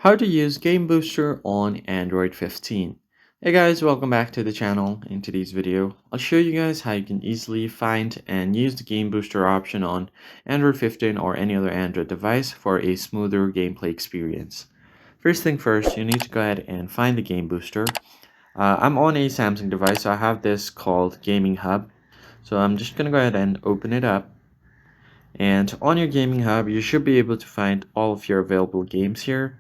How to use Game Booster on Android 15. Hey guys, welcome back to the channel. In today's video, I'll show you guys how you can easily find and use the Game Booster option on Android 15 or any other Android device for a smoother gameplay experience. First thing first, you need to go ahead and find the Game Booster. I'm on a Samsung device, so I have this called Gaming Hub. So I'm just going to go ahead and open it up. And on your Gaming Hub, you should be able to find all of your available games here.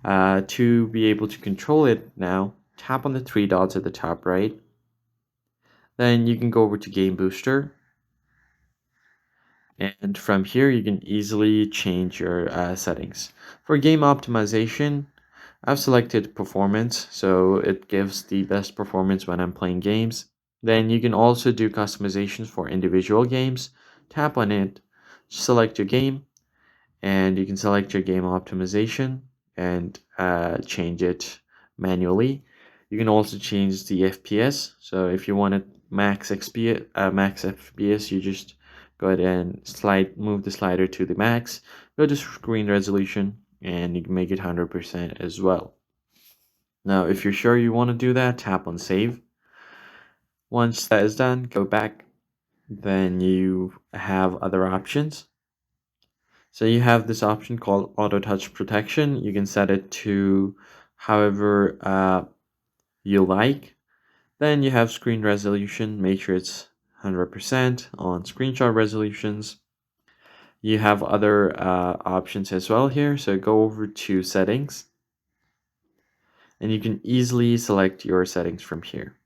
To be able to control it now, tap on the three dots at the top right. Then you can go over to Game Booster. And from here, you can easily change your settings. For game optimization, I've selected performance, so it gives the best performance when I'm playing games. Then you can also do customizations for individual games. Tap on it, select your game, and you can select your game optimization and change it manually. You can also change the FPS. So if you want it max FPS, you just go ahead and move the slider to the max, go to screen resolution, and you can make it 100% as well. Now, if you're sure you want to do that, tap on save. Once that is done, go back. Then you have other options. So you have this option called auto touch protection. You can set it to however you like. Then you have screen resolution. Make sure it's 100% on screenshot resolutions. You have other options as well here. So go over to settings. And you can easily select your settings from here.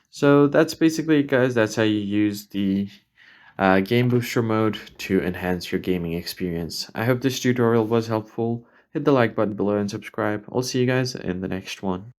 So that's basically it, guys. That's how you use the Game Booster mode to enhance your gaming experience. I hope this tutorial was helpful. Hit the like button below and subscribe. I'll see you guys in the next one.